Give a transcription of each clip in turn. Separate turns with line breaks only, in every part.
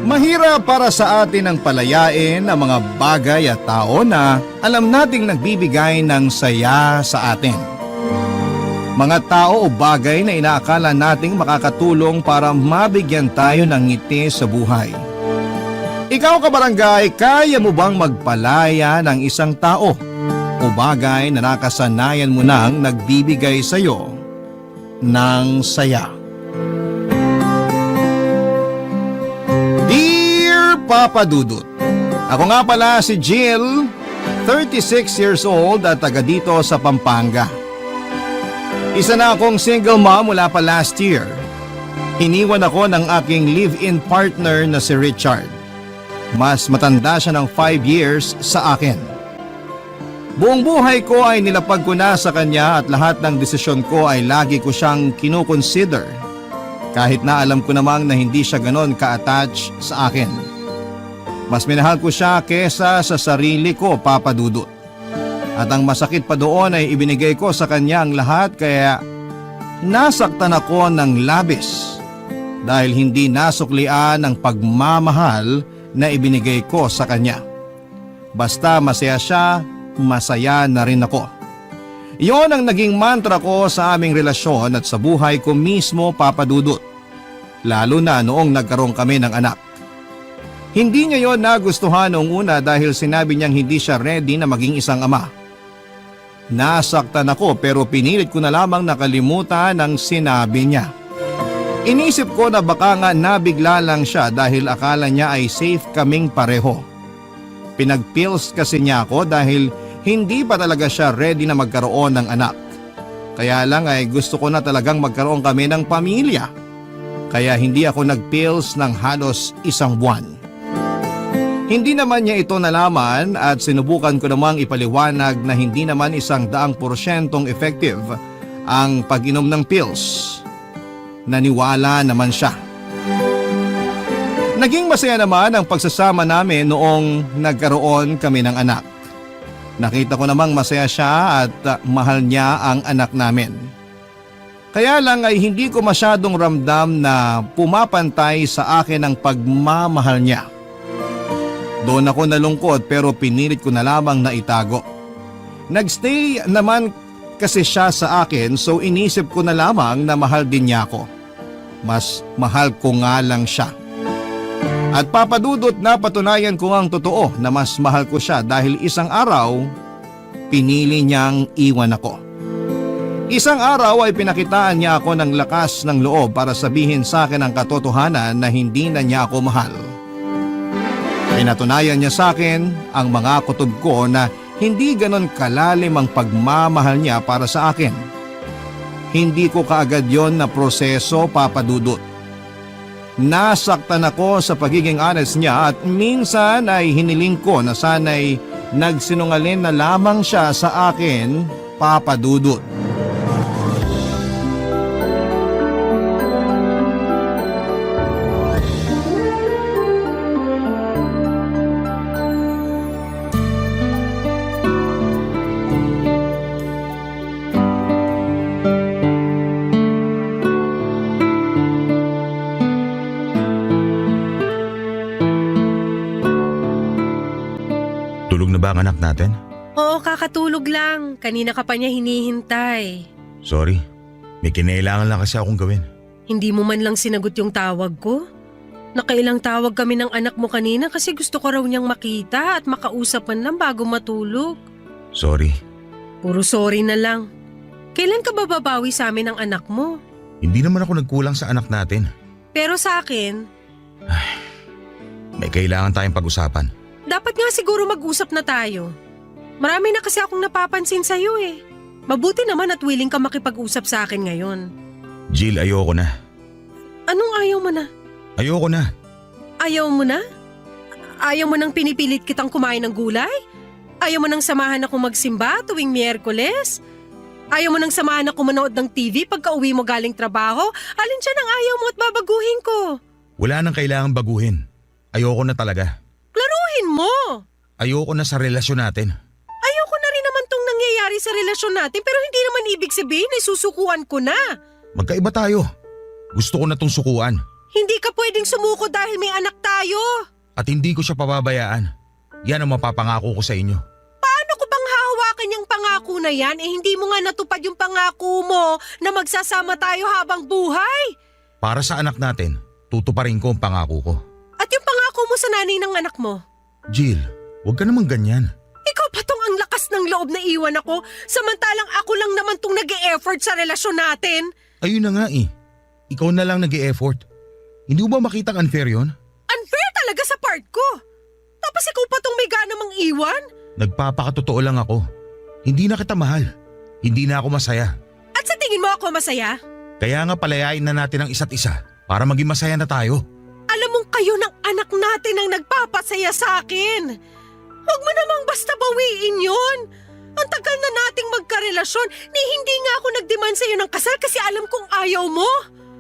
Mahirap para sa atin ang palayain ang mga bagay at tao na alam nating nagbibigay ng saya sa atin. Mga tao o bagay na inaakala nating makakatulong para mabigyan tayo ng ngiti sa buhay. Ikaw kabarangay, kaya mo bang magpalaya ng isang tao o bagay na nakasanayan mo nang nagbibigay sa iyo ng saya? Dear Papa Dudut, ako nga pala si Jill, 36 years old at taga dito sa Pampanga. Isa na akong single mom mula pa last year. Iniwan ako ng aking live-in partner na si Richard. Mas matanda siya ng 5 years sa akin. Buong buhay ko ay nilapag ko na sa kanya at lahat ng desisyon ko ay lagi ko siyang kinukonsider. Kahit na alam ko namang na hindi siya ganon ka-attach sa akin. Mas minahal ko siya kesa sa sarili ko, Papa Dudut. At ang masakit pa doon ay ibinigay ko sa kanya ang lahat kaya nasaktan ako ng labis dahil hindi nasuklian ang pagmamahal na ibinigay ko sa kanya. Basta masaya siya, masaya na rin ako. Iyon ang naging mantra ko sa aming relasyon at sa buhay ko mismo, Papa Dudut. Lalo na noong nagkaroon kami ng anak. Hindi niya yon nagustuhan noong una dahil sinabi niyang hindi siya ready na maging isang ama. Nasaktan ako pero pinilit ko na lamang nakalimutan ang sinabi niya. Inisip ko na baka nga nabigla lang siya dahil akala niya ay safe kaming pareho. Pinagpills kasi niya ako dahil hindi pa talaga siya ready na magkaroon ng anak. Kaya lang ay gusto ko na talagang magkaroon kami ng pamilya. Kaya hindi ako nagpills ng halos 1 buwan. Hindi naman niya ito nalaman at sinubukan ko namang ipaliwanag na hindi naman 100% effective ang pag-inom ng pills. Naniwala naman siya. Naging masaya naman ang pagsasama namin noong nagkaroon kami ng anak. Nakita ko namang masaya siya at mahal niya ang anak namin. Kaya lang ay hindi ko masyadong ramdam na pumapantay sa akin ang pagmamahal niya. Doon ako nalungkot pero pinilit ko na lamang na itago. Nagstay naman kasi siya sa akin so inisip ko na lamang na mahal din niya ako. Mas mahal ko nga lang siya. At papadudot na patunayan ko ang totoo na mas mahal ko siya dahil isang araw, pinili niyang iwan ako. Isang araw ay pinakitaan niya ako ng lakas ng loob para sabihin sa akin ang katotohanan na hindi na niya ako mahal. Pinatunayan niya sa akin ang mga kutob ko na hindi ganon kalalim ang pagmamahal niya para sa akin. Hindi ko kaagad yon na proseso, Papa Dudut. Nasaktan ako sa pagiging honest niya at minsan ay hiniling ko na sana'y nagsinungaling na lamang siya sa akin, Papa Dudut.
Tulog na ba ang anak natin?
Oo, kakatulog lang. Kanina ka pa niya hinihintay.
Sorry, may kinailangan lang kasi akong gawin.
Hindi mo man lang sinagot yung tawag ko? Nakailang tawag kami ng anak mo kanina kasi gusto ko raw niyang makita at makausap man lang bago matulog.
Sorry,
Puro sorry na lang. Kailan ka ba babawi sa amin ng anak mo?
hindi naman ako nagkulang sa anak natin.
Pero sa akin,
May kailangan tayong pag-usapan.
dapat nga siguro mag-usap na tayo. Marami na kasi akong napapansin sa'yo eh. Mabuti naman at willing ka makipag-usap sa akin ngayon.
Jill, ayoko na.
Anong ayaw mo na?
Ayoko na.
Ayaw mo na? Ayaw mo nang pinipilit kitang kumain ng gulay? Ayaw mo nang samahan ako magsimba tuwing Miyerkules? Ayaw mo nang samahan ako manood ng TV pagka uwi mo galing trabaho? Alin siya ang ayaw mo at babaguhin ko?
Wala nang kailangan baguhin. Ayoko na talaga.
Klaruhin mo!
Ayoko na sa relasyon natin.
Ayoko na rin naman tong nangyayari sa relasyon natin pero hindi naman ibig sabihin ay susukuan ko na.
Magkaiba tayo. Gusto ko na tong sukuan
Hindi ka pwedeng sumuko dahil may anak tayo.
at hindi ko siya pababayaan. Yan ang mapapangako ko sa inyo.
Paano ko bang hahawakan yung pangako na yan hindi mo nga natupad yung pangako mo na magsasama tayo habang buhay?
Para sa anak natin, tutuparin ko ang pangako ko.
At yung pangako mo sa nanay ng anak mo?
Jill, huwag ka naman ganyan.
Ikaw pa tong ang lakas ng loob na iwan ako, samantalang ako lang naman tong nag-e-effort sa relasyon natin.
Ayun na nga eh. Ikaw na lang nag-e-effort. Hindi mo ba makitang unfair yon?
Unfair talaga sa part ko. Tapos ikaw pa tong may gana mang iwan?
Nagpapakatotoo lang ako. Hindi na kita mahal. Hindi na ako masaya.
At sa tingin mo ako masaya?
Kaya nga palayain na natin ang isa't isa para maging masaya na tayo.
Alam mong kayo ng anak natin ang nagpapasaya sa akin. Huwag mo namang basta bawiin yun. Ang tagal na nating magkarelasyon ni hindi nga ako nag-demand sa'yo ng kasal kasi alam kong ayaw mo.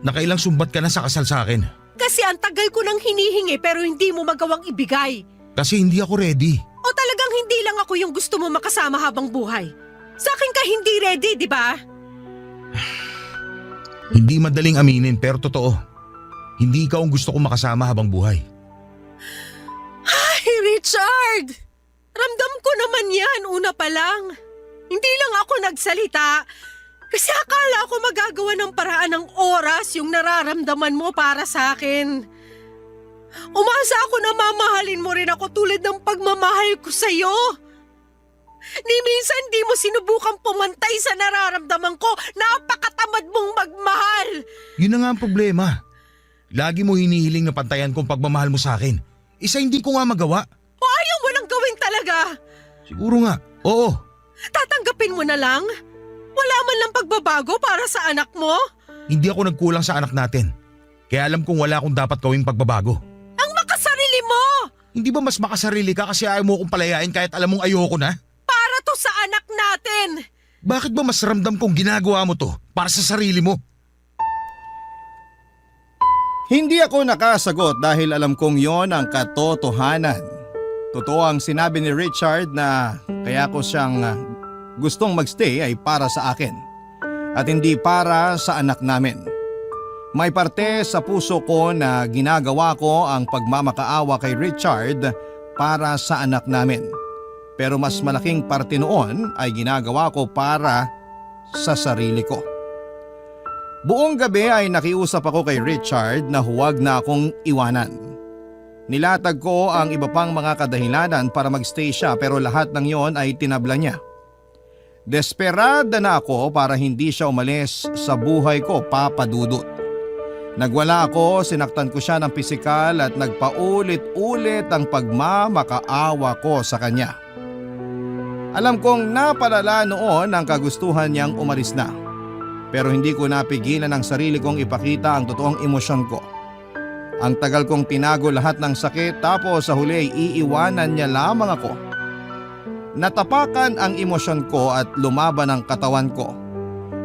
Nakailang sumbat ka na sa kasal sa akin.
Kasi ang tagal ko nang hinihingi pero hindi mo magawang ibigay.
Kasi hindi ako ready.
O talagang hindi lang ako yung gusto mo makasama habang buhay. Sa akin ka hindi ready, di ba?
Hindi madaling aminin pero totoo. Hindi ikaw ang gusto ko makasama habang buhay.
Ay, Richard! Ramdam ko naman yan una pa lang. Hindi lang ako nagsalita. Kasi akala ko magagawa ng paraan ng oras yung nararamdaman mo para sa akin. Umasa ako na mamahalin mo rin ako tulad ng pagmamahal ko sa'yo. Ni minsan di mo sinubukang pumantay sa nararamdaman ko. Napakatamad mong magmahal.
Yun na nga ang problema. Lagi mo hinihiling na pantayan kong pagmamahal mo sa akin. Isa hindi ko nga magawa.
O ayaw mo nang gawin talaga.
Siguro nga, oo.
Tatanggapin mo na lang? Wala man lang pagbabago para sa anak mo?
Hindi ako nagkulang sa anak natin. Kaya alam kong wala akong dapat gawing pagbabago.
Ang makasarili mo!
Hindi ba mas makasarili ka kasi ayaw mo akong palayain kahit alam mong ayoko na?
Para to sa anak natin!
Bakit ba mas ramdam kong ginagawa mo to para sa sarili mo?
Hindi ako nakasagot dahil alam kong yon ang katotohanan. Totoo ang sinabi ni Richard na kaya ko siyang gustong magstay ay para sa akin at hindi para sa anak namin. May parte sa puso ko na ginagawa ko ang pagmamakaawa kay Richard para sa anak namin. Pero mas malaking parte noon ay ginagawa ko para sa sarili ko. Buong gabi ay nakiusap ako kay Richard na huwag na akong iwanan. Nilatag ko ang iba pang mga kadahilanan para magstay siya pero lahat ng yon ay tinabla niya. Desperada na ako para hindi siya umalis sa buhay ko, Papa Dudut. Nagwala ako, sinaktan ko siya ng pisikal at nagpaulit-ulit ang pagmamakaawa ko sa kanya. Alam kong napalala noon ang kagustuhan niyang umalis na. Pero hindi ko napigilan ang sarili kong ipakita ang totoong emosyon ko. Ang tagal kong tinago lahat ng sakit tapos sa huli ay iiwanan niya lamang ako. Natapakan ang emosyon ko at lumaban ang katawan ko.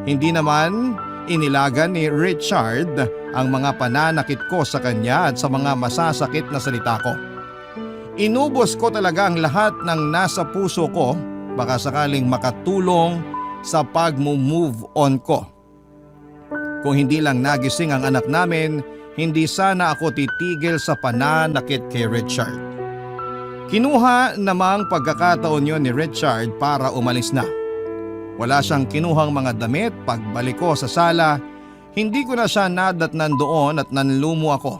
Hindi naman inilagan ni Richard ang mga pananakit ko sa kanya at sa mga masasakit na salita ko. Inubos ko talaga ang lahat ng nasa puso ko baka sakaling makatulong sa pag-move on ko. Kung hindi lang nagising ang anak namin, hindi sana ako titigil sa pananakit kay Richard. Kinuha namang pagkakataon yon ni Richard para umalis na. Wala siyang kinuhang mga damit. Pagbalik ko sa sala, hindi ko na siya nadatnan doon at nanlumo ako.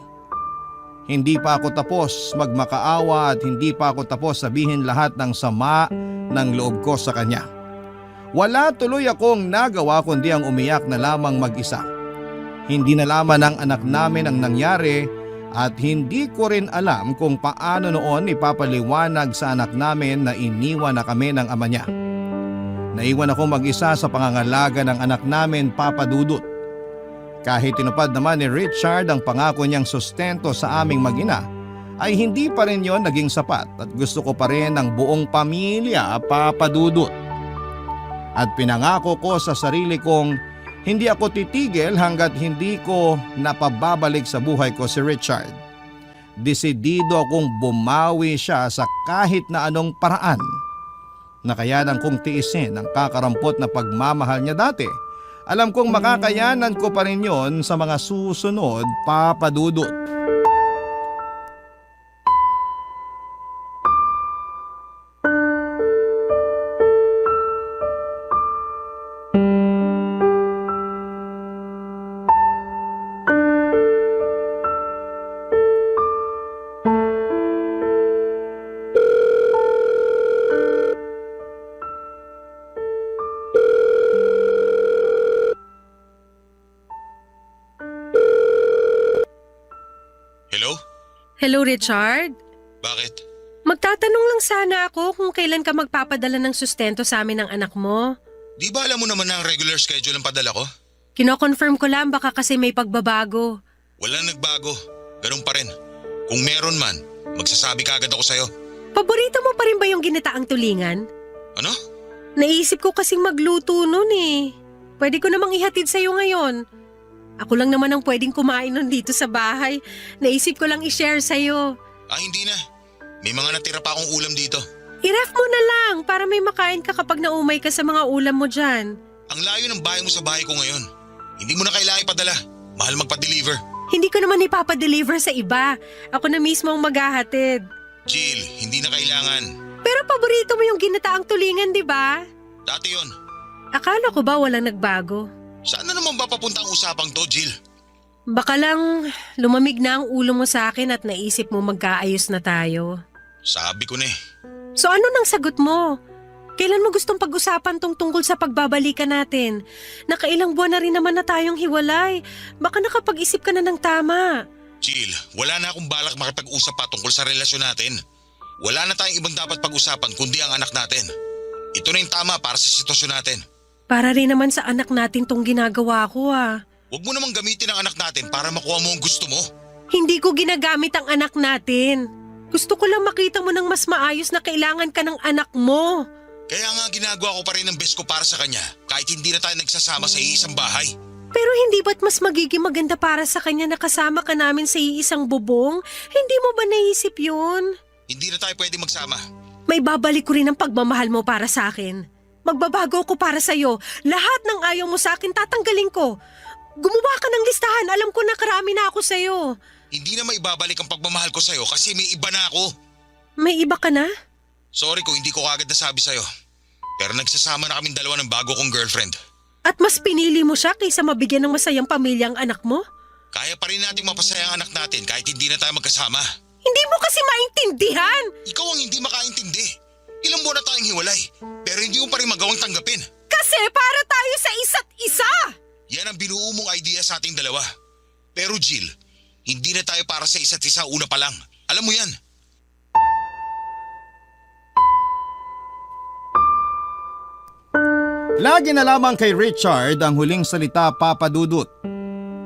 Hindi pa ako tapos magmakaawa at hindi pa ako tapos sabihin lahat ng sama ng loob ko sa kanya. Wala tuloy akong nagawa kundi ang umiyak na lamang mag-isa. Hindi nalaman ng anak namin ang nangyari at hindi ko rin alam kung paano noon ipapaliwanag sa anak namin na iniwan na kami ng ama niya. Naiwan ako mag-isa sa pangangalaga ng anak namin, Papa Dudut. Kahit tinupad naman ni Richard ang pangako niyang sustento sa aming mag-ina, ay hindi pa rin yon naging sapat at gusto ko pa rin ng buong pamilya, Papa Dudut. At pinangako ko sa sarili kong hindi ako titigil hanggat hindi ko napababalik sa buhay ko si Richard. Desidido akong bumawi siya sa kahit na anong paraan. Nakayanan kong tiisin ang kakarampot na pagmamahal niya dati Alam kong makakayanan ko pa rin yon sa mga susunod, Papa Dudut.
Hello?
Hello, Richard.
Bakit?
Magtatanong lang sana ako kung kailan ka magpapadala ng sustento sa amin ng anak mo.
Di ba alam mo naman na ang regular schedule ang padala ko?
Kino-confirm ko lang baka kasi may pagbabago.
Walang nagbago. Ganun pa rin. Kung meron man, magsasabi ka agad ako sa'yo.
Paborito mo pa rin ba yung ginataang tulingan?
Ano?
Naisip ko kasing magluto nun eh. Pwede ko namang ihatid sa'yo ngayon. Ako lang naman ang pwedeng kumain nun dito sa bahay. Naisip ko lang i-share sa'yo.
Hindi na. May mga natira pa akong ulam dito.
I-ref mo na lang para may makain ka kapag naumay ka sa mga ulam mo dyan.
Ang layo ng bahay mo sa bahay ko ngayon. Hindi mo na kailangan ipadala. Mahal magpa-deliver.
Hindi ko naman ipapadeliver sa iba. Ako na mismo ang maghahatid.
Jill, hindi na kailangan.
Pero paborito mo yung ginataang tulingan, di ba?
Dati yon.
Akala ko ba walang nagbago?
Saan na naman ba papunta ang usapang to, Jill?
Baka lang lumamig na ang ulo mo sa akin at naisip mo magkaayos na tayo.
Sabi ko na eh.
So ano nang sagot mo? Kailan mo gustong pag-usapan tungkol sa pagbabalikan natin? Nakailang buwan na rin naman na tayong hiwalay. Baka nakapag-isip ka na ng tama.
Jill, wala na akong balak makipag-usap pa tungkol sa relasyon natin. Wala na tayong ibang dapat pag-usapan kundi ang anak natin. Ito na yung tama para sa sitwasyon natin.
Para rin naman sa anak natin tong ginagawa ko ah.
Huwag mo namang gamitin ang anak natin para makuha mo ang gusto mo.
Hindi ko ginagamit ang anak natin. Gusto ko lang makita mo ng mas maayos na kailangan ka ng anak mo.
Kaya nga ginagawa ko pa rin ang best ko para sa kanya kahit hindi na tayo nagsasama sa iisang bahay.
Pero hindi ba't mas magiging maganda para sa kanya na kasama ka namin sa iisang bubong? Hindi mo ba naisip yun?
Hindi na tayo pwede magsama.
May babalik ko rin ang pagmamahal mo para sa akin. Magbabago ko para sa'yo. Lahat ng ayaw mo sa akin tatanggalin ko. Gumawa ka ng listahan. Alam ko na karami na ako sa'yo.
Hindi na maibabalik ang pagmamahal ko sa'yo kasi may iba na ako.
May iba ka na?
Sorry kung hindi ko agad nasabi sa'yo. Pero nagsasama na kaming dalawa ng bago kong girlfriend.
At mas pinili mo siya kaysa mabigyan ng masayang pamilya ang anak mo?
Kaya pa rin nating mapasaya ang anak natin kahit hindi na tayo magkasama.
Hindi mo kasi maintindihan!
Ikaw ang hindi makaintindi. Ilang buwan na tayong hiwalay, pero hindi mo pa rin magawang tanggapin.
Kasi para tayo sa isa't isa!
Yan ang binuo mong idea sa ating dalawa. Pero Jill, hindi na tayo para sa isa't isa una pa lang. Alam mo yan.
Lagi na lamang kay Richard ang huling salita, Papa Dudut.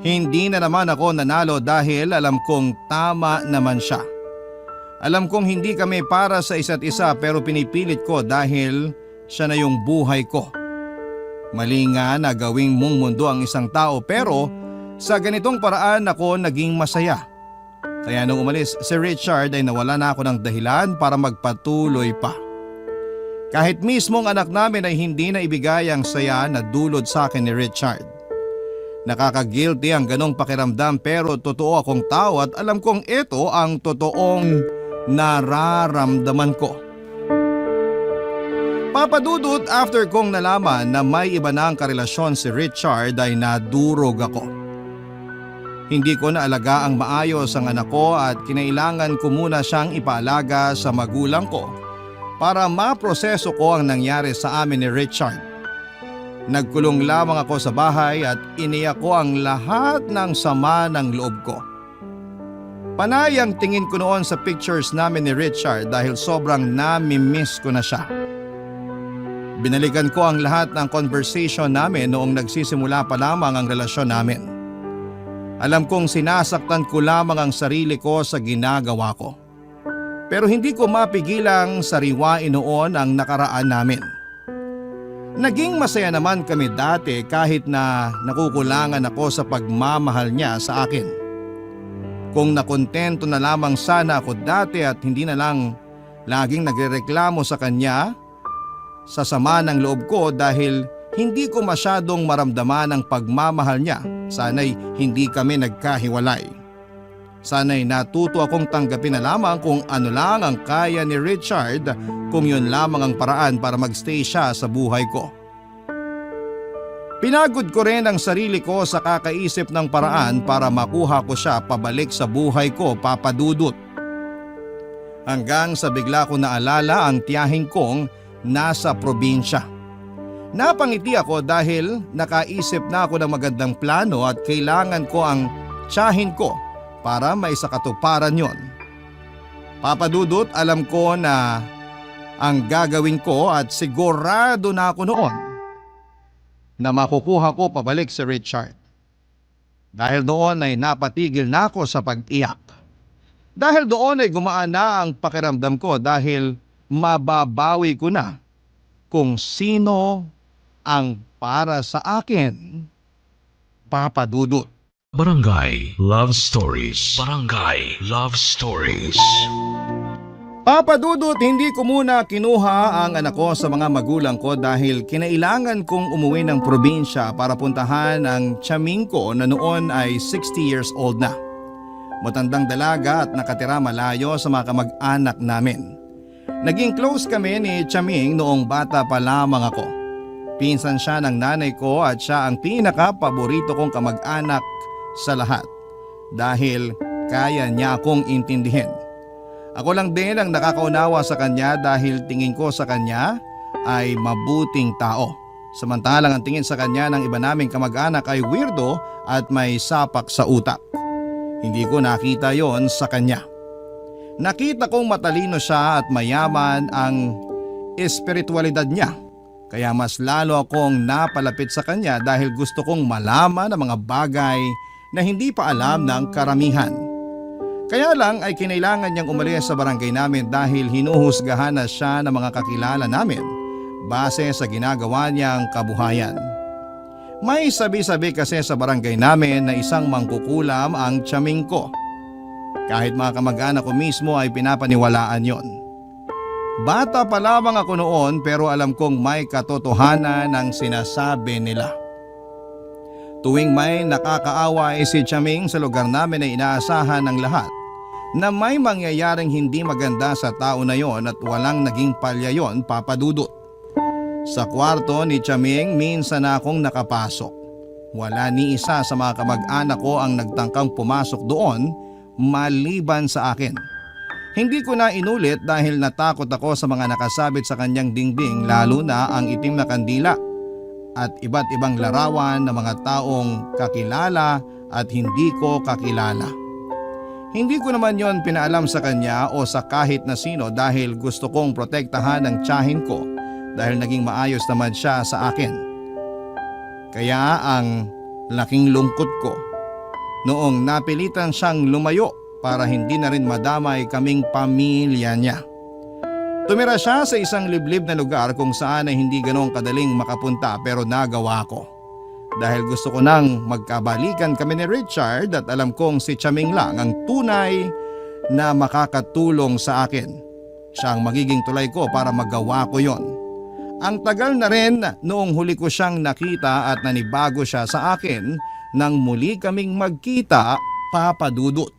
Hindi na naman ako nanalo dahil alam kong tama naman siya. Alam kong hindi kami para sa isa't isa pero pinipilit ko dahil siya na yung buhay ko. Mali nga na gawing mong mundo ang isang tao pero sa ganitong paraan ako naging masaya. Kaya nung umalis si Richard ay nawala na ako ng dahilan para magpatuloy pa. Kahit mismong anak namin ay hindi na ibigay ang saya na dulot sa akin ni Richard. Nakaka-guilty ang ganong pakiramdam pero totoo akong tao at alam kong ito ang totoong nararamdaman ko. Papadudot, after kong nalaman na may iba na ang karelasyon si Richard ay nadurog ako. Hindi ko naalaga ang maayos ang anak ko at kinailangan ko muna siyang ipaalaga sa magulang ko para maproseso ko ang nangyari sa amin ni Richard. Nagkulong lamang ako sa bahay at iniyak ko ang lahat ng sama ng loob ko. Panay ang tingin ko noon sa pictures namin ni Richard dahil sobrang nami-miss ko na siya. Binalikan ko ang lahat ng conversation namin noong nagsisimula pa lamang ang relasyon namin. Alam kong sinasaktan ko lamang ang sarili ko sa ginagawa ko. Pero hindi ko mapigilang sariwain noon ang nakaraan namin. Naging masaya naman kami dati kahit na nakukulangan ako sa pagmamahal niya sa akin. Kung nakontento na lamang sana ako dati at hindi na lang laging nagrereklamo sa kanya, sa sama ng loob ko dahil hindi ko masyadong maramdaman ang pagmamahal niya. Sana'y hindi kami nagkahiwalay. Sana'y natuto akong tanggapin na lamang kung ano lang ang kaya ni Richard, kung yun lamang ang paraan para magstay siya sa buhay ko. Pinagod ko rin ang sarili ko sa kakaisip ng paraan para makuha ko siya pabalik sa buhay ko, Papa Dudut. Hanggang sa bigla ko naalala ang tiyahing kong nasa probinsya. Napangiti ako dahil nakaisip na ako ng magandang plano at kailangan ko ang tiyahin ko para maisakatuparan yon. Papa Dudut, alam ko na ang gagawin ko at sigurado na ako noon na makukuha ko pabalik si Richard. Dahil doon ay napatigil na ako sa pag-iyak. Dahil doon ay gumaan na ang pakiramdam ko dahil mababawi ko na kung sino ang para sa akin, Papa Dudut.
Barangay Love Stories. Barangay Love Stories.
Papa Dudut, hindi ko muna kinuha ang anak ko sa mga magulang ko dahil kinailangan kong umuwi ng probinsya para puntahan ang tiyaming ko na noon ay 60 years old na. Matandang dalaga at nakatira malayo sa mga kamag-anak namin. Naging close kami ni Tiyaming noong bata pa lamang ako. Pinsan siya ng nanay ko at siya ang pinaka-paborito kong kamag-anak sa lahat dahil kaya niya akong intindihin. Ako lang din ang nakakaunawa sa kanya dahil tingin ko sa kanya ay mabuting tao. Samantalang ang tingin sa kanya ng iba naming kamag-anak ay weirdo at may sapak sa utak. Hindi ko nakita yon sa kanya. Nakita kong matalino siya at mayaman ang espiritualidad niya. Kaya mas lalo akong napalapit sa kanya dahil gusto kong malaman ang mga bagay na hindi pa alam ng karamihan. Kaya lang ay kinailangan niyang umalis sa barangay namin dahil hinuhusgahan na siya ng mga kakilala namin base sa ginagawa niyang kabuhayan. May sabi-sabi kasi sa barangay namin na isang mangkukulam ang tiyaming ko. Kahit mga kamag-anak ko mismo ay pinapaniwalaan yon. Bata pa lamang ako noon pero alam kong may katotohanan ng sinasabi nila. Tuwing may nakakaaway si Tiyaming sa lugar namin ay inaasahan ng lahat na may mangyayaring hindi maganda sa tao na yon at walang naging palya yon, Papa Dudut. Sa kwarto ni Tiyaming minsan na akong nakapasok. Wala ni isa sa mga kamag-anak ko ang nagtangkang pumasok doon maliban sa akin. Hindi ko na inulit dahil natakot ako sa mga nakasabit sa kanyang dingding lalo na ang itim na kandila at iba't ibang larawan ng mga taong kakilala at hindi ko kakilala. Hindi ko naman yon pinaalam sa kanya o sa kahit na sino dahil gusto kong protektahan ang tiyahin ko dahil naging maayos naman siya sa akin. Kaya ang laking lungkot ko noong napilitan siyang lumayo para hindi na rin madamay kaming pamilya niya. Tumira siya sa isang liblib na lugar kung saan ay hindi ganoong kadaling makapunta pero nagawa ko. Dahil gusto ko nang magkabalikan kami ni Richard at alam kong si Tiyaming lang ang tunay na makakatulong sa akin. Siya ang magiging tulay ko para magawa ko yon. Ang tagal na rin noong huli ko siyang nakita at nanibago siya sa akin nang muli kaming magkita, Papa Dudut.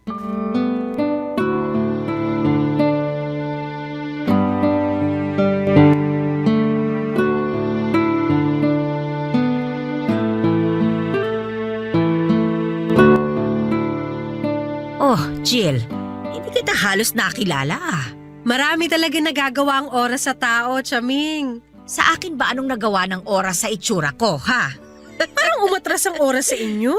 Oh, Jill, hindi kita halos nakilala ah.
Marami talaga nagagawa ang oras sa tao, Tiyaming.
Sa akin ba anong nagawa ng oras sa itsura ko, ha?
Parang umatras ang oras sa inyo.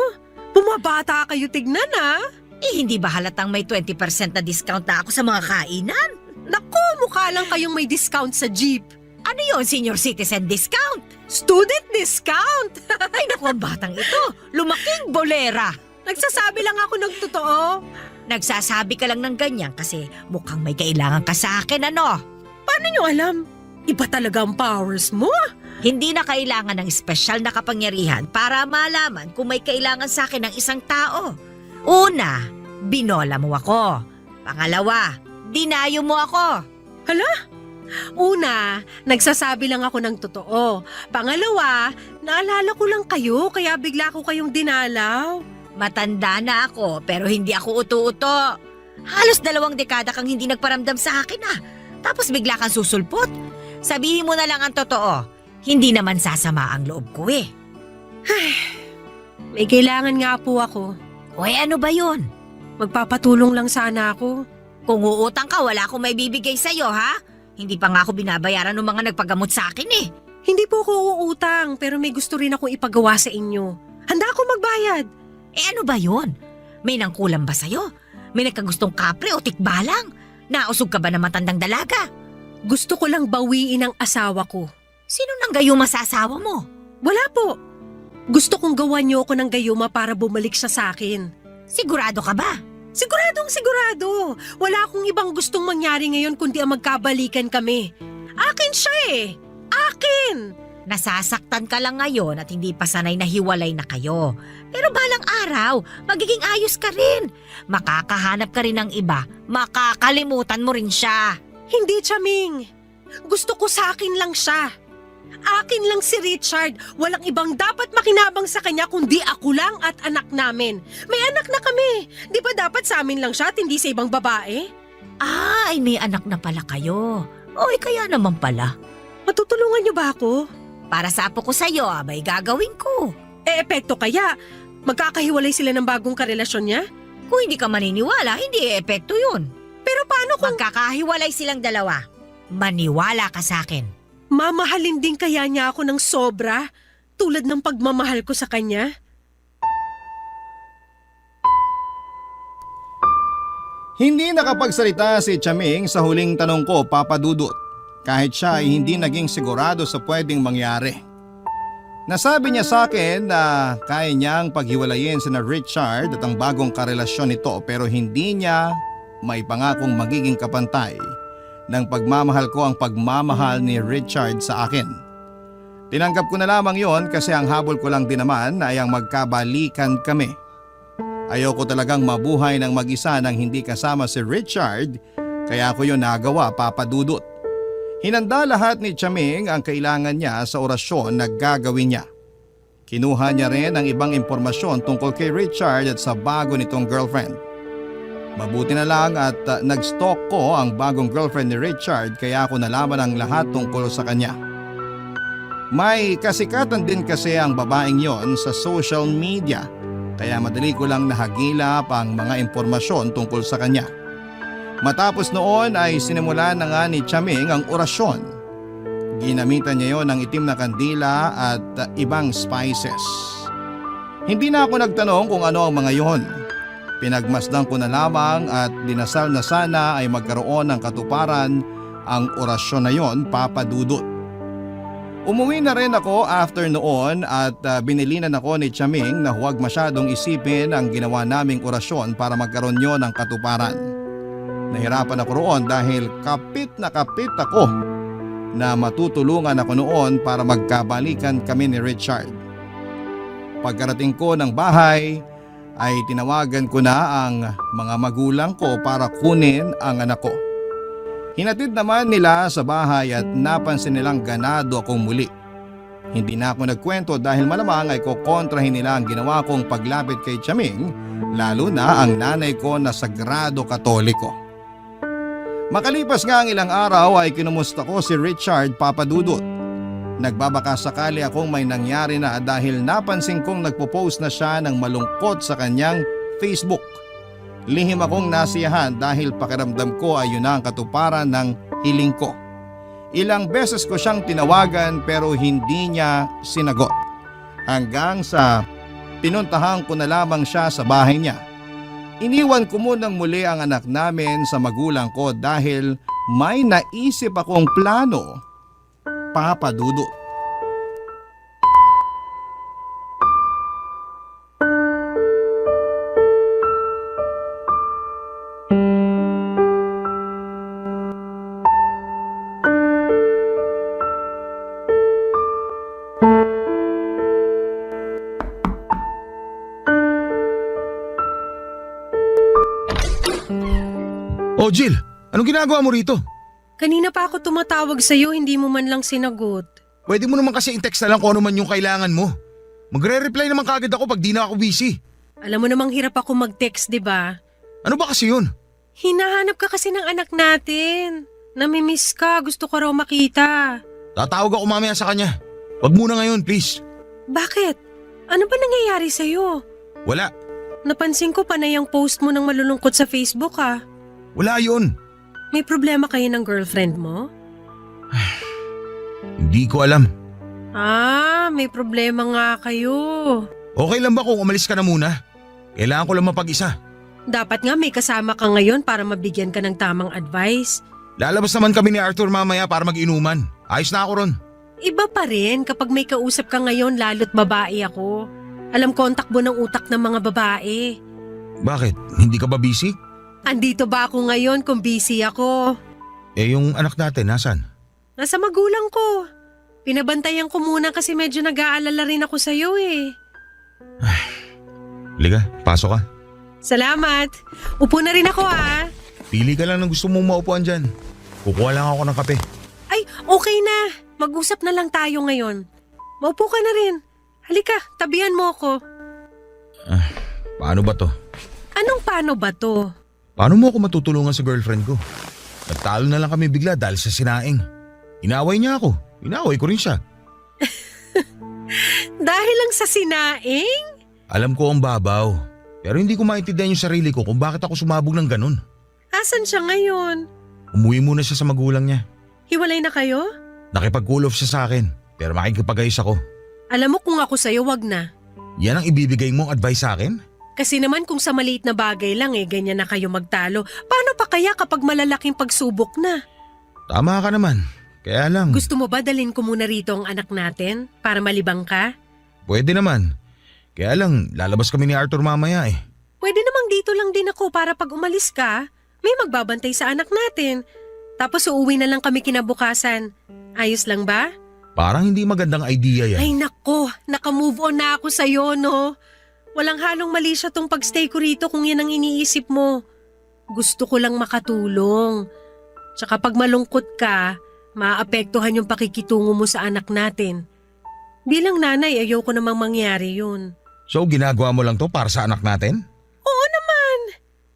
Bumabata kayo tignan ah.
Eh, hindi ba halatang may 20% na discount na ako sa mga kainan?
Naku, mukha lang kayong may discount sa jeep.
Ano yon, senior citizen discount?
Student discount!
Ay naku, ang batang ito, lumaking bolera.
Nagsasabi lang ako ng totoo.
Nagsasabi ka lang ng ganyan kasi mukhang may kailangan ka sa akin, ano?
Paano nyo alam? Iba talaga ang powers mo.
Hindi na kailangan ng espesyal na kapangyarihan para malaman kung may kailangan sa akin ng isang tao. Una, binola mo ako. Pangalawa, dinayo mo ako.
Hala? Una, nagsasabi lang ako ng totoo. Pangalawa, naalala ko lang kayo kaya bigla ko kayong dinalaw.
Matanda na ako pero hindi ako uto-uto. Halos 2 dekada kang hindi nagparamdam sa akin ah. Tapos bigla kang susulpot. Sabihin mo na lang ang totoo. Hindi naman sasama ang loob ko eh.
May kailangan nga po ako.
O ano ba yun?
Magpapatulong lang sana ako.
Kung uutang ka, wala akong may bibigay sa'yo ha? Hindi pa nga ako binabayaran ng mga nagpagamot sa akin eh.
Hindi po ako uutang pero may gusto rin akong ipagawa sa inyo. Handa ako magbayad.
Eh ano ba yun? May nangkulam ba sa'yo? May nagkagustong kapre o tikbalang? Nausog ka ba ng matandang dalaga?
Gusto ko lang bawiin ang asawa ko.
Sino nang gayuma sa asawa mo?
Wala po. Gusto kong gawan niyo ako ng gayuma para bumalik siya sa akin.
Sigurado ka ba?
Siguradong sigurado. Wala akong ibang gustong mangyari ngayon kundi ang magkabalikan kami. Akin siya eh. Akin!
Nasasaktan ka lang ngayon at hindi pa sanay na hiwalay na kayo. Pero balang araw, magiging ayos ka rin. Makakahanap ka rin ng iba. Makakalimutan mo rin siya.
Hindi, Chaming. Gusto ko sa akin lang siya. Akin lang si Richard. Walang ibang dapat makinabang sa kanya kundi ako lang at anak namin. May anak na kami. Di ba dapat sa amin lang siya at hindi sa ibang babae?
Ay, may anak na pala kayo. Oy, kaya naman pala.
Matutulungan niyo ba ako?
Para sa apo ko sa'yo, abay gagawin ko.
Epekto kaya? Magkakahiwalay sila ng bagong karelasyon niya?
Kung hindi ka maniniwala, hindi epekto yun.
Pero paano kung
Magkakahiwalay silang dalawa. Maniwala ka sa akin.
mamahalin din kaya niya ako ng sobra? Tulad ng pagmamahal ko sa kanya?
Hindi nakapagsalita si Chaming sa huling tanong ko, Papa Dudut. Kahit siya ay hindi naging sigurado sa pwedeng mangyari. Nasabi niya sa akin na kaya niyang paghiwalayin sina Richard at ang bagong karelasyon nito pero hindi niya may pangakong magiging kapantay ng pagmamahal ko ang pagmamahal ni Richard sa akin. Tinanggap ko na lamang yon kasi ang habol ko lang din naman ay ang magkabalikan kami. Ayoko talagang mabuhay ng mag-isa nang hindi kasama si Richard kaya ako yun nagawa, Papa Dudut. Hinanda lahat ni Chaming ang kailangan niya sa orasyon na gagawin niya. Kinuha niya rin ang ibang impormasyon tungkol kay Richard at sa bago nitong girlfriend. Mabuti na lang at nag-stalk ko ang bagong girlfriend ni Richard kaya ako nalaman ang lahat tungkol sa kanya. May kasikatan din kasi ang babaeng yon sa social media kaya madali ko lang nahagilap ang mga impormasyon tungkol sa kanya. Matapos noon ay sinimulan na nga ni Chaming ang orasyon. Ginamitan niya yon ng itim na kandila at ibang spices. Hindi na ako nagtanong kung ano ang mga yon. Pinagmasdan ko na lamang at dinasal na sana ay magkaroon ng katuparan ang orasyon na yon, Papa Dudut. Umuwi na rin ako after noon at binilinan ako ni Chaming na huwag masyadong isipin ang ginawa naming orasyon para magkaroon yon ng katuparan. Nahirapan ako roon dahil kapit ako na matutulungan ako noon para magkabalikan kami ni Richard. Pagkarating ko ng bahay ay tinawagan ko na ang mga magulang ko para kunin ang anak ko. Hinatid naman nila sa bahay at napansin nilang ganado akong muli. Hindi na ako nagkwento dahil malamang ay kukontrahin nila ang ginawa kong paglapit kay Chaming, lalo na ang nanay ko na sagrado katoliko. Makalipas nga ang ilang araw ay kinumusta ko si Richard, Papa Dudut. Nagbabaka sakali akong may nangyari na dahil napansin kong nagpo-post na siya ng malungkot sa kanyang Facebook. Lihim akong nasiyahan dahil pakiramdam ko ay yun ang katuparan ng hiling ko. Ilang beses ko siyang tinawagan pero hindi niya sinagot. Hanggang sa pinuntahan ko na lamang siya sa bahay niya. Iniwan ko munang muli ang anak namin sa magulang ko dahil may naisip akong plano, Papa Dudut.
Oh Jill, anong ginagawa mo rito?
Kanina pa ako tumatawag sa'yo, hindi mo man lang sinagot.
Pwede mo naman kasi i-text na lang kung ano man yung kailangan mo. Magre-reply naman kagad ako pag di na ako busy.
Alam mo namang hirap ako mag-text, di ba?
Ano ba kasi yun?
Hinahanap ka kasi ng anak natin. Namimiss ka, gusto ko raw makita.
Tatawag ako mamaya sa kanya. Wag muna ngayon, please.
Bakit? Ano ba nangyayari sa'yo?
Wala.
Napansin ko panay ang post mo ng malulungkot sa Facebook ah.
Wala yun.
May problema kayo ng girlfriend mo?
Hindi ko alam.
Ah, may problema nga kayo.
Okay lang ba kung umalis ka na muna? Kailangan ko lang mapag-isa.
Dapat nga may kasama ka ngayon para mabigyan ka ng tamang advice.
Lalabas naman kami ni Arthur mamaya para mag-inuman. Ayos na ako ron.
Iba pa rin kapag may kausap ka ngayon lalo't babae ako. Alam ko ang takbo ng utak ng mga babae.
Bakit? Hindi ka ba busy?
Andito ba ako ngayon kung busy ako?
Eh yung anak natin, nasan?
Nasa magulang ko. Pinabantayan ko muna kasi medyo nag-aalala rin ako sa'yo eh.
Liga, pasok ka.
Salamat. Upo na rin ako ah.
Pili ka lang ng gusto mong maupuan dyan. Kukuha lang ako ng kape.
Ay, okay na. Mag-usap na lang tayo ngayon. Maupo ka na rin. Halika, tabihan mo ako.
Paano ba to?
Anong paano ba to?
Paano mo ako matutulungan sa girlfriend ko? Nagtalo na lang kami bigla dahil sa sinaing. Inaway niya ako. Inaway ko rin siya.
Dahil lang sa sinaing?
Alam ko ang babaw. Pero hindi ko maintindihan yung sarili ko kung bakit ako sumabog ng ganun.
Asan siya ngayon?
Umuwi muna siya sa magulang niya.
Hiwalay na kayo?
Nakipag-cool off siya sa akin. Pero makikipagayos ako.
Alam mo kung ako sa'yo, wag na.
Yan ang ibibigay mong advice sa akin?
Kasi naman kung sa maliit na bagay lang ganyan na kayo magtalo. Paano pa kaya kapag malalaking pagsubok na?
Tama ka naman. Kaya lang.
Gusto mo ba dalhin ko muna rito ang anak natin para malibang ka?
Pwede naman. Kaya lang, lalabas kami ni Arthur mamaya eh.
Pwede namang dito lang din ako para pag umalis ka, may magbabantay sa anak natin. Tapos uuwi na lang kami kinabukasan. Ayos lang ba?
Parang hindi magandang idea yan.
Ay nako, naka-move on na ako sa'yo no. Walang halong mali siya tong pagstay ko rito kung yan ang iniisip mo. Gusto ko lang makatulong. Tsaka pag malungkot ka, maapektuhan yung pakikitungo mo sa anak natin. Bilang nanay, ayoko namang mangyari yun.
So ginagawa mo lang to para sa anak natin?
Oo naman.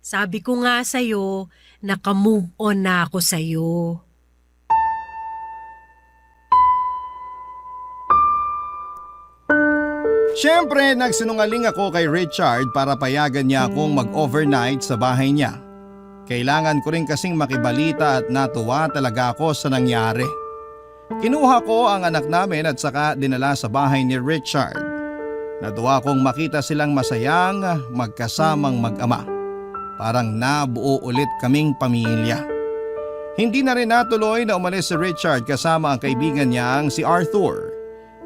Sabi ko nga sa'yo, naka-move on na ako sa'yo.
Siyempre, nagsinungaling ako kay Richard para payagan niya akong mag-overnight sa bahay niya. Kailangan ko rin kasing makibalita at natuwa talaga ako sa nangyari. Kinuha ko ang anak namin at saka dinala sa bahay ni Richard. Natuwa kong makita silang masayang magkasamang mag-ama. Parang nabuo ulit kaming pamilya. Hindi na rin natuloy na umalis si Richard kasama ang kaibigan niyang si Arthur.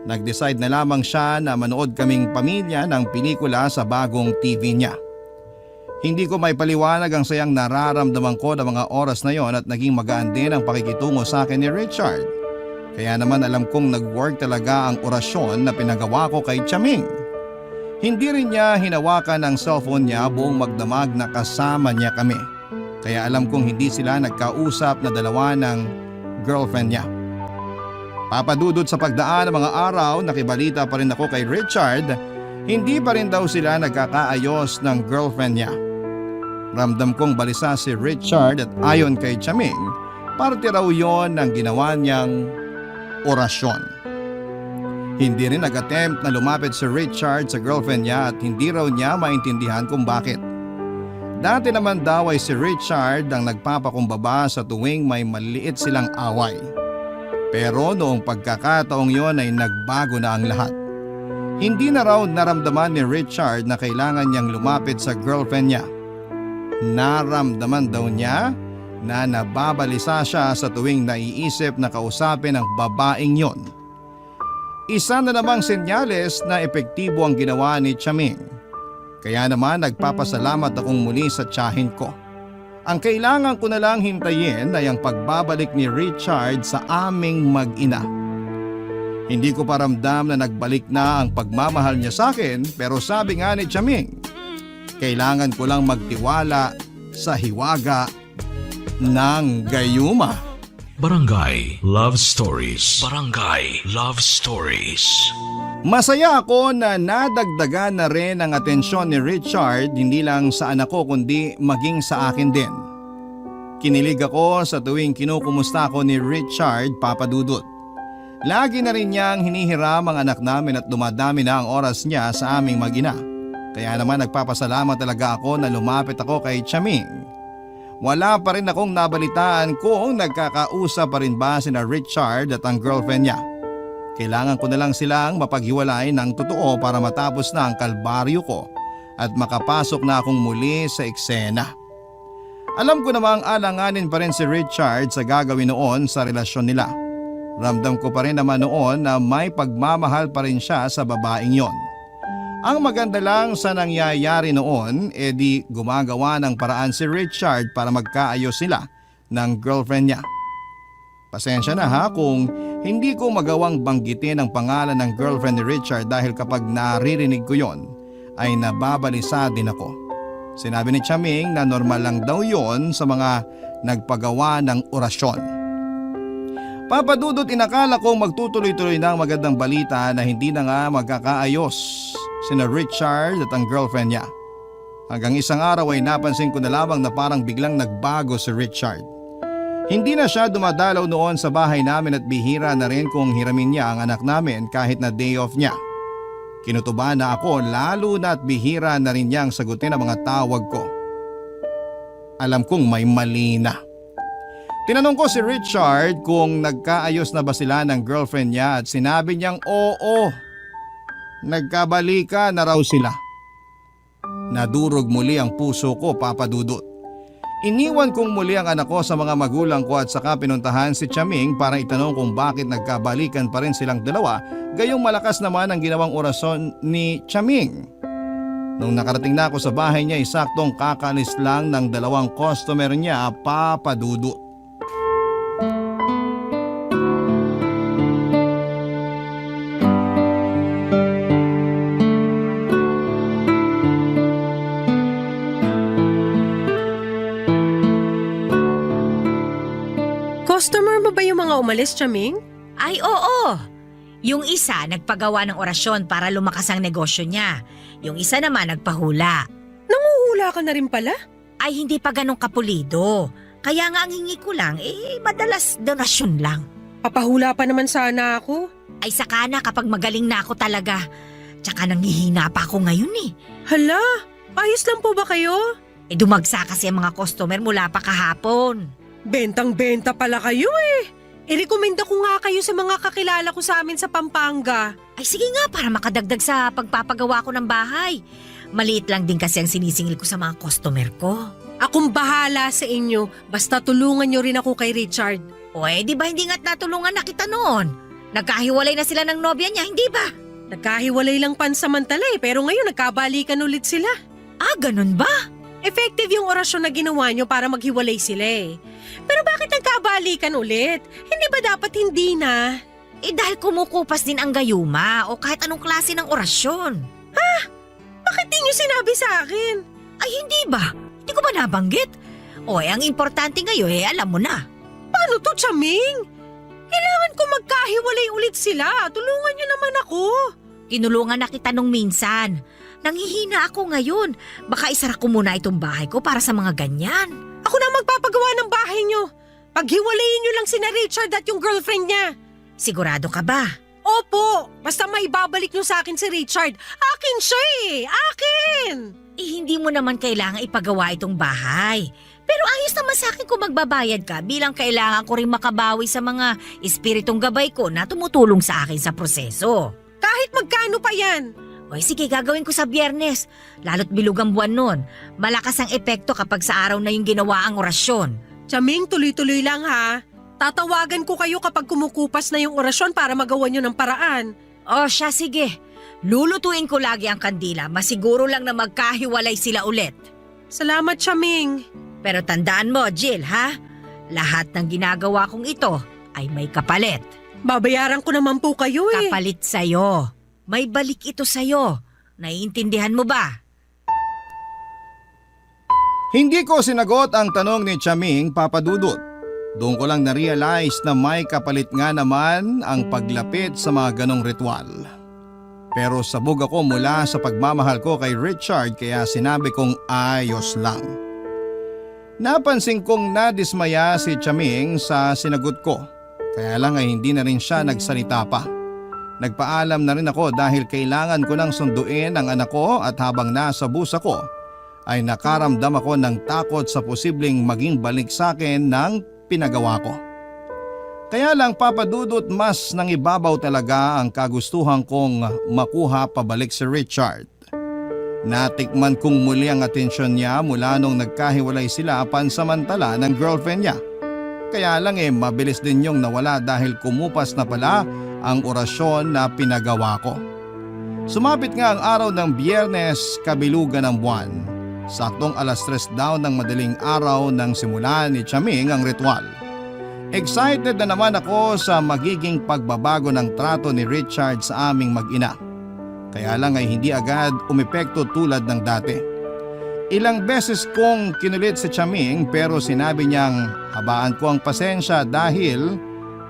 Nag-decide na lamang siya na manood kaming pamilya ng pelikula sa bagong TV niya. Hindi ko may paliwanag ang sayang nararamdaman ko ng mga oras na yon at naging magaan din ang pakikitungo sa akin ni Richard. Kaya naman alam kong nag-work talaga ang orasyon na pinagawa ko kay Chaming. Hindi rin niya hinawakan ang cellphone niya buong magdamag na kasama niya kami. Kaya alam kong hindi sila nagkausap na dalawa ng girlfriend niya. Papadudod sa pagdaan ng mga araw, nakibalita pa rin ako kay Richard, hindi pa rin daw sila nagkakaayos ng girlfriend niya. Ramdam kong balisa si Richard at ayon kay Chaming, parte raw yon ng ginawa niyang orasyon. Hindi rin nag-attempt na lumapit si Richard sa girlfriend niya at hindi raw niya maintindihan kung bakit. Dati naman daw ay si Richard ang nagpapakumbaba sa tuwing may maliit silang away. Pero noong pagkakataong yon ay nagbago na ang lahat. Hindi na raw naramdaman ni Richard na kailangan niyang lumapit sa girlfriend niya. Naramdaman daw niya na nababalisa siya sa tuwing naiisip na kausapin ang babaeng yon. Isa na namang senyales na epektibo ang ginawa ni Chaming. Kaya naman nagpapasalamat akong muli sa tiyahin ko. Ang kailangan ko na lang hintayin ay ang pagbabalik ni Richard sa aming mag-ina. Hindi ko pa ramdam na nagbalik na ang pagmamahal niya sa akin, pero sabi nga ni Chaming, kailangan ko lang magtiwala sa hiwaga ng gayuma.
Barangay Love Stories. Barangay Love Stories.
Masaya ako na nadagdagan na rin ang atensyon ni Richard hindi lang sa anak ko kundi maging sa akin din. Kinilig ako sa tuwing kinukumusta ko ni Richard, Papa Dudut. Lagi na rin niyang hinihiram ang anak namin at dumadami na ang oras niya sa aming mag-ina. Kaya naman nagpapasalamat talaga ako na lumapit ako kay Chaming. Wala pa rin akong nabalitaan kung nagkakausap pa rin ba sina Richard at ang girlfriend niya. Kailangan ko na lang silang mapaghiwalay ng totoo para matapos na ang kalbaryo ko at makapasok na akong muli sa eksena. Alam ko namang alanganin pa rin si Richard sa gagawin noon sa relasyon nila. Ramdam ko pa rin naman noon na may pagmamahal pa rin siya sa babaeng yon. Ang maganda lang sa nangyayari noon, di gumagawa ng paraan si Richard para magkaayos sila ng girlfriend niya. Pasensya na ha kung hindi ko magawang banggitin ang pangalan ng girlfriend ni Richard dahil kapag naririnig ko yon ay nababalisa din ako. Sinabi ni Chaming na normal lang daw yon sa mga nagpagawa ng orasyon. Papa Dudut, inakala kong magtutuloy-tuloy na ang magandang balita na hindi na nga magkakaayos sina Richard at ang girlfriend niya. Hanggang isang araw ay napansin ko na lamang na parang biglang nagbago si Richard. Hindi na siya dumadalaw noon sa bahay namin at bihira na rin kung hiramin niya ang anak namin kahit na day off niya. Kinutuban na ako lalo na at bihira na rin niyang sagutin ang mga tawag ko. Alam kong may mali na. Tinanong ko si Richard kung nagkaayos na ba sila ng girlfriend niya at sinabi niyang oo. Nagkabalika na raw sila. Nadurog muli ang puso ko, Papa Dudut. Iniwan kong muli ang anak ko sa mga magulang ko at saka pinuntahan si Chaming para itanong kung bakit nagkabalikan pa rin silang dalawa, gayong malakas naman ang ginawang orasyon ni Chaming. Nung nakarating na ako sa bahay niya, saktong kakalis lang ng dalawang customer niya, Papa Dudut.
Customer mo ba yung mga umalis, Chaming?
Ay oo! Yung isa nagpagawa ng orasyon para lumakas ang negosyo niya. Yung isa naman nagpahula.
Nanguhula ka na rin pala?
Ay hindi pa ganong kapulido. Kaya nga ang hingi ko lang, madalas donasyon lang.
Papahula pa naman sana ako.
Ay saka na kapag magaling na ako talaga. Tsaka nanghihina pa ako ngayon eh.
Hala, ayos lang po ba kayo?
Dumagsa kasi ang mga customer mula pa kahapon.
Bentang-benta pala kayo eh. I-recommenda ko nga kayo sa mga kakilala ko sa amin sa Pampanga.
Ay sige nga para makadagdag sa pagpapagawa ko ng bahay. Maliit lang din kasi ang sinisingil ko sa mga customer ko.
Akong bahala sa inyo. Basta tulungan nyo rin ako kay Richard.
O di ba hindi nga't natulungan na kita noon? Nagkahiwalay na sila ng nobya niya, hindi ba?
Nagkahiwalay lang pansamantala pero ngayon nagkabalikan ulit sila.
Ah, ganun ba?
Effective yung orasyon na ginawa nyo para maghiwalay sila eh. Pero bakit nagkabalikan ulit? Hindi ba dapat hindi na?
Dahil kumukupas din ang gayuma o kahit anong klase ng orasyon.
Bakit di nyo sinabi sa akin?
Ay hindi ba? Hindi ko ba nabanggit? Ang importante ngayon alam mo na.
Paano to, Chaming? Kailangan ko magkahiwalay ulit sila. Tulungan nyo naman ako.
Tinulungan na kita nung minsan. Nanghihina ako ngayon. Baka isara ko muna itong bahay ko para sa mga ganyan.
Ako na magpapagawa ng bahay nyo. Paghiwalayin nyo lang sina Richard at yung girlfriend niya.
Sigurado ka ba?
Opo, basta may babalik nyo sa akin si Richard. Akin siya eh, akin!
Hindi mo naman kailangan ipagawa itong bahay. Pero ayos naman sa akin kung magbabayad ka bilang kailangan ko rin makabawi sa mga espiritong gabay ko na tumutulong sa akin sa proseso.
Kahit magkano pa yan?
Sige, gagawin ko sa Biyernes. Lalo't bilog ang buwan nun. Malakas ang epekto kapag sa araw na yung ginawa ang orasyon.
Chaming, tuloy-tuloy lang ha. Tatawagan ko kayo kapag kumukupas na yung orasyon para magawa nyo ng paraan.
Siya, sige. Lulutuin ko lagi ang kandila. Masiguro lang na magkahiwalay sila ulit.
Salamat, Chaming.
Pero tandaan mo, Jill, ha? Lahat ng ginagawa kong ito ay may kapalit.
Babayaran ko naman po kayo eh.
Kapalit sa'yo. May balik ito sa'yo. Naiintindihan mo ba?
Hindi ko sinagot ang tanong ni Chaming, Papa Dudut. Doon ko lang na-realize na may kapalit nga naman ang paglapit sa mga ganong ritual. Pero sabog ako mula sa pagmamahal ko kay Richard kaya sinabi kong ayos lang. Napansin kong nadismaya si Chaming sa sinagot ko. Kaya lang ay hindi na rin siya nagsalita pa. Nagpaalam na rin ako dahil kailangan ko nang sunduin ang anak ko at habang nasa bus ako ay nakaramdam ako ng takot sa posibleng maging balik sa akin ng pinagawa ko. Kaya lang papadudot mas nangibabaw talaga ang kagustuhan kong makuha pabalik si Richard. Natikman kong muli ang atensyon niya mula nung nagkahiwalay sila pansamantala ng girlfriend niya. Kaya lang mabilis din yung nawala dahil kumupas na pala ang orasyon na pinagawa ko. Sumapit nga ang araw ng Biyernes, kabilugan ng buwan. Saktong 3:00 daw ng madaling araw nang simulan ni Chaming ang ritual. Excited na naman ako sa magiging pagbabago ng trato ni Richard sa aming mag-ina. Kaya lang ay hindi agad umepekto tulad ng dati. Ilang beses kong kinulit si Chaming pero sinabi niyang habaan ko ang pasensya dahil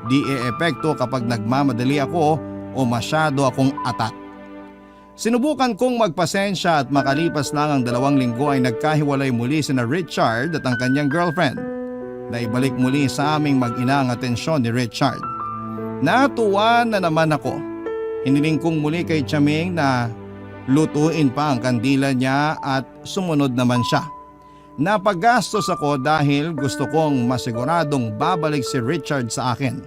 di e-epekto kapag nagmamadali ako o masyado akong atat. Sinubukan kong magpasensya at makalipas lang ang 2 linggo ay nagkahiwalay muli sina Richard at ang kanyang girlfriend. Naibalik muli sa aming mag-ina ang atensyon ni Richard. Natuwa na naman ako. Hiniling kong muli kay Chaming na lutuin pa ang kandila niya at sumunod naman siya. Napagastos ako dahil gusto kong masiguradong babalik si Richard sa akin.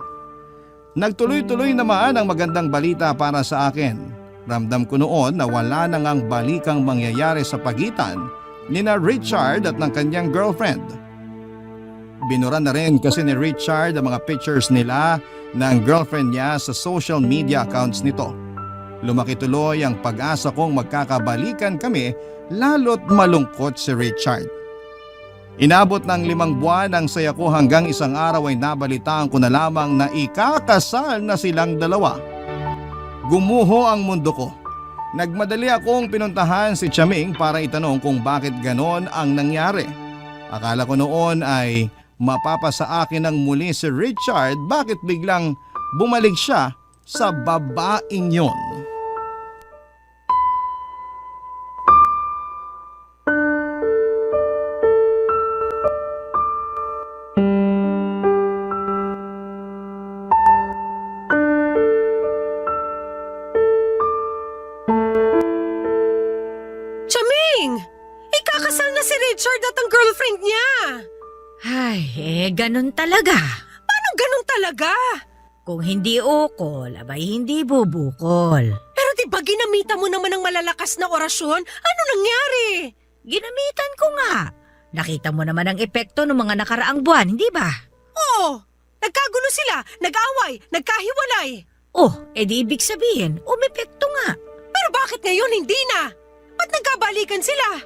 Nagtuloy-tuloy naman ang magandang balita para sa akin. Ramdam ko noon na wala nang ang balikang mangyayari sa pagitan ni na Richard at ng kanyang girlfriend. Binura na rin kasi ni Richard ang mga pictures nila ng girlfriend niya sa social media accounts nito. Lumaki tuloy ang pag-asa kong magkakabalikan kami lalo't malungkot si Richard. Inabot ng 5 buwan ang saya ko hanggang isang araw ay nabalitaan ko na lamang na ikakasal na silang dalawa. Gumuho ang mundo ko. Nagmadali akong pinuntahan si Chaming para itanong kung bakit ganon ang nangyari. Akala ko noon ay mapapasa akin ng muli si Richard, bakit biglang bumalik siya sa babaeng yon.
Chaming! Ikakasal na si Richard at ang girlfriend niya!
Ay, ganun talaga.
Paano ganun talaga?
Kung hindi ukol, abay hindi bubukol.
Pero di ba ginamitan mo naman ng malalakas na orasyon? Ano nangyari?
Ginamitan ko nga. Nakita mo naman ang epekto ng mga nakaraang buwan, hindi ba?
Oo, nagkagulo sila, nag-away, nagkahiwalay.
Oh, edi ibig sabihin, umepekto nga.
Pero bakit ngayon hindi na? Ba't nagkabalikan sila?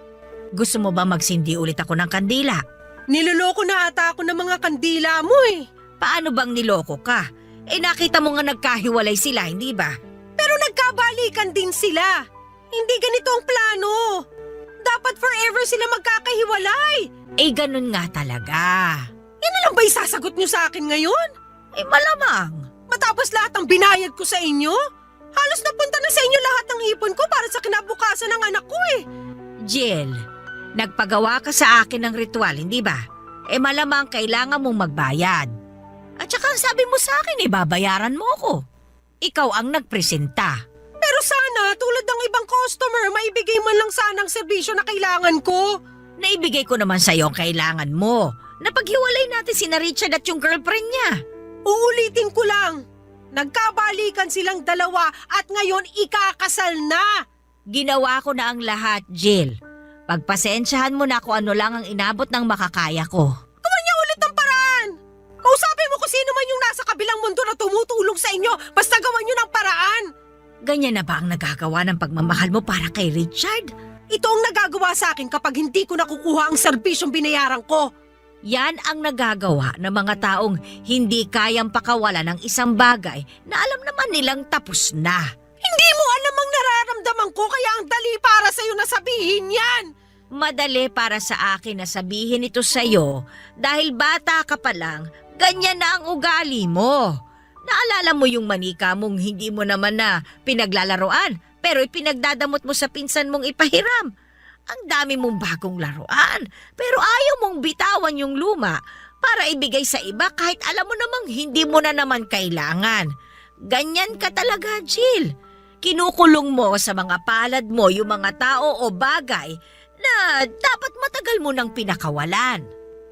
Gusto mo ba magsindi ulit ako ng kandila?
Niloloko na ata ako ng mga kandila mo eh.
Paano bang niloko ka? Nakita mo nga nagkahiwalay sila, hindi ba?
Pero nagkabalikan din sila. Hindi ganito ang plano. Dapat forever sila magkakahiwalay.
Ganun nga talaga.
Yan na lang ba isasagot nyo sa akin ngayon?
Malamang.
Matapos lahat ng binayad ko sa inyo? Halos napunta na sa inyo lahat ng ipon ko para sa kinabukasan ng anak ko eh.
Jill, nagpagawa ka sa akin ng ritual, hindi ba? Malamang kailangan mong magbayad. At saka sabi mo sa akin, babayaran mo ko. Ikaw ang nagpresenta.
Pero sana, tulad ng ibang customer, maibigay man lang sana ang serbisyo na kailangan ko.
Naibigay ko naman sa'yo ang kailangan mo. Napaghiwalay natin si Richard at yung girlfriend niya.
Uulitin ko lang. Nagkabalikan silang dalawa at ngayon ikakasal na.
Ginawa ko na ang lahat, Jill. Pagpasensyahan mo na kung ano lang ang inabot ng makakaya ko.
Gawan niya ulit ng paraan. Kausapin mo kung sino man yung nasa kabilang mundo na tumutulong sa inyo. Basta gawan niyo ng paraan.
Ganyan na ba ang nagagawa ng pagmamahal mo para kay Richard?
Ito ang nagagawa sa akin kapag hindi ko nakukuha ang serbisyong binayaran ko.
Yan ang nagagawa ng mga taong hindi kayang pakawalan ng isang bagay na alam naman nilang tapos na.
Hindi mo alam ang nararamdaman ko kaya ang dali para sa'yo na sabihin yan.
Madali para sa akin na sabihin ito sa'yo dahil bata ka pa lang, Ganyan na ang ugali mo. Naalala mo yung manika mong hindi mo naman na pinaglalaroan pero ipinagdadamot mo sa pinsan mong ipahiram. Ang dami mong bagong laruan pero ayaw mong bitawan yung luma para ibigay sa iba kahit alam mo namang hindi mo na naman kailangan. Ganyan ka talaga, Jill. Kinukulong mo sa mga palad mo yung mga tao o bagay na dapat matagal mo nang pinakawalan.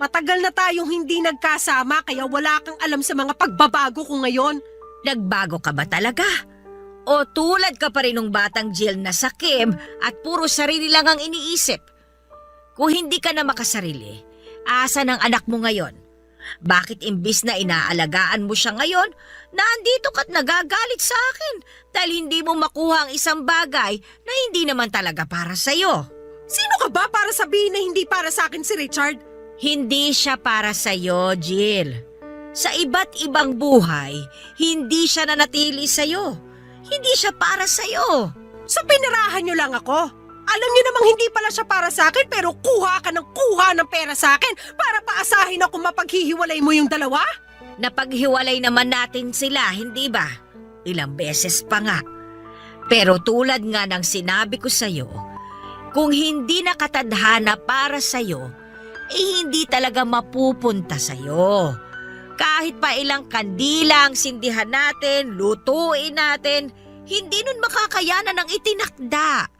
Matagal na tayong hindi nagkasama kaya wala kang alam sa mga pagbabago ko ngayon.
Nagbago ka ba talaga? O tulad ka pa rin ng batang Jill na sakim at puro sarili lang ang iniisip? Kung hindi ka na makasarili, asa ng anak mo ngayon? Bakit imbis na inaalagaan mo siya ngayon, nandito ka't nagagalit sa akin dahil hindi mo makuha ang isang bagay na hindi naman talaga para sa'yo?
Sino ka ba para sabihin na hindi para sa akin si Richard?
Hindi siya para sa'yo, Jill. Sa iba't ibang buhay, hindi siya nanatili sa'yo. Hindi siya para sa'yo.
So pinirahan niyo lang ako? Alam niyo namang hindi pala siya para sa akin pero kuha ka ng pera sa akin para paasahin ako mapaghihiwalay mo yung dalawa?
Napaghiwalay naman natin sila, hindi ba? Ilang beses pa nga. Pero tulad nga ng sinabi ko sa'yo, kung hindi nakatadhana para sa'yo, hindi talaga mapupunta sa'yo. Kahit pa ilang kandila ang sindihan natin, lutuin natin, hindi nun makakayanan ang itinakda.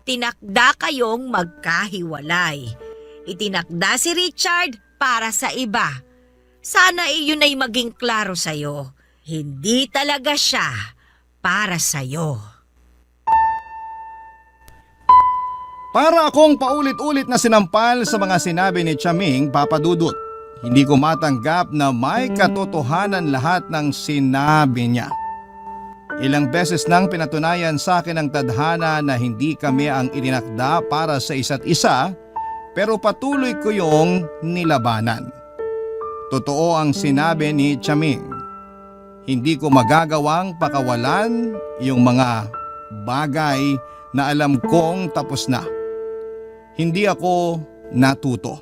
Tinakda kayong magkahiwalay. Itinakda si Richard para sa iba. Sana iyon ay maging klaro sa'yo. Hindi talaga siya para sa'yo.
Para akong paulit-ulit na sinampal sa mga sinabi ni Chaming, Papa Dudut. Hindi ko matanggap na may katotohanan lahat ng sinabi niya. Ilang beses nang pinatunayan sa akin ng tadhana na hindi kami ang itinakda para sa isa't isa, pero patuloy ko yung nilabanan. Totoo ang sinabi ni Chaming. Hindi ko magagawang pakawalan yung mga bagay na alam kong tapos na. Hindi ako natuto.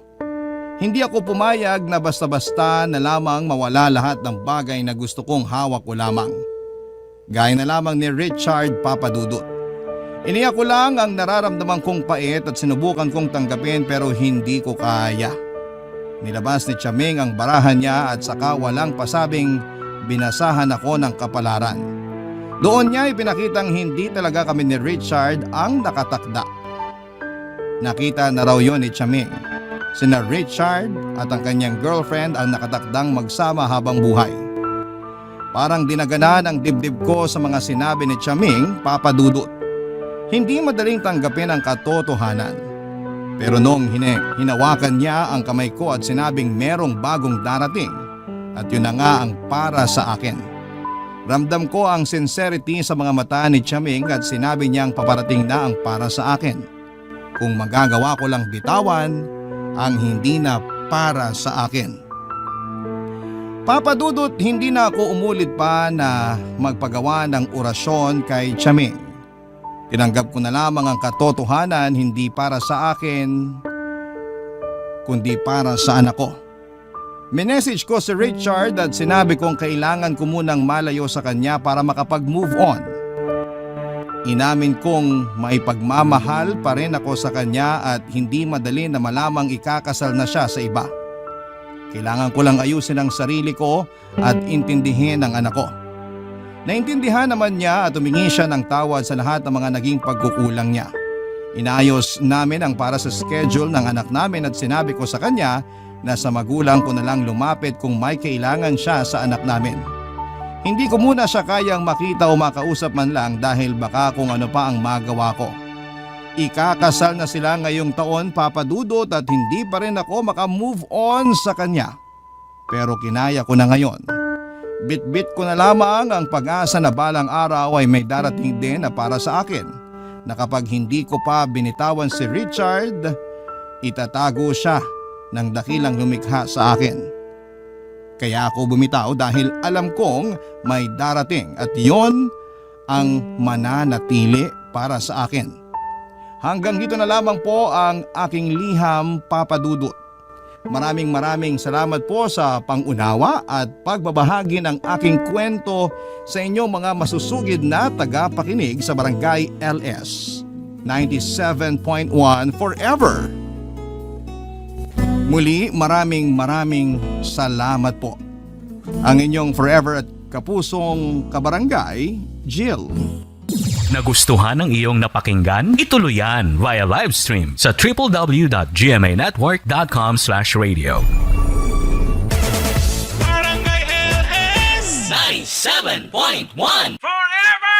Hindi ako pumayag na basta-basta na lamang mawala lahat ng bagay na gusto kong hawak ko lamang. Gaya na lamang ni Richard, Papa Dudut. Iniyak ko lang ang nararamdaman kong pait at sinubukan kong tanggapin pero hindi ko kaya. Nilabas ni Chaming ang barahan niya at saka walang pasabing binasahan ako ng kapalaran. Doon niya ipinakitang hindi talaga kami ni Richard ang nakatakda. Nakita na raw yon ni Chaming. Sina Richard at ang kanyang girlfriend ang nakatakdang magsama habang buhay. Parang dinaganan ang dibdib ko sa mga sinabi ni Chaming, Papa Dudut. Hindi madaling tanggapin ang katotohanan. Pero noong hinawakan niya ang kamay ko at sinabing merong bagong darating, at yun na nga ang para sa akin. Ramdam ko ang sincerity sa mga mata ni Chaming at sinabi niyang paparating na ang para sa akin. Kung magagawa ko lang bitawan ang hindi na para sa akin. Papa Dudut, hindi na ako umulit pa na magpagawa ng orasyon kay Chaming. Tinanggap ko na lamang ang katotohanan hindi para sa akin, kundi para sa anak ko. Minessage ko si Richard at sinabi kong kailangan ko munang malayo sa kanya para makapag-move on. Inamin kong maipagmamahal pa rin ako sa kanya at hindi madali na malamang ikakasal na siya sa iba. Kailangan ko lang ayusin ang sarili ko at intindihin ang anak ko. Naintindihan naman niya at humingi siya ng tawad sa lahat ng mga naging pagkukulang niya. Inayos namin ang para sa schedule ng anak namin at sinabi ko sa kanya na sa magulang ko na lang lumapit kung may kailangan siya sa anak namin. Hindi ko muna siya kayang makita o makausap man lang dahil baka kung ano pa ang magawa ko. Ikakasal na sila ngayong taon, Papa Dudut, at hindi pa rin ako makamove on sa kanya. Pero kinaya ko na ngayon. Bit-bit ko na lamang ang pag-asa na balang araw ay may darating din na para sa akin. Na kapag hindi ko pa binitawan si Richard, itatago siya ng dakilang lumikha sa akin. Kaya ako bumitaw dahil alam kong may darating at yon ang mananatili para sa akin. Hanggang dito na lamang po ang aking liham, Papa Dudut. maraming salamat po sa pangunawa at pagbabahagi ng aking kwento sa inyong mga masusugid na tagapakinig sa Barangay LS 97.1 Forever. Muli, maraming salamat po. Ang inyong forever at kapusong kabarangay, Jill.
Nagustuhan ng iyong napakinggan? Ituloy yan via live stream sa www.gmanetwork.com/radio. Barangay LS 97.1 Forever!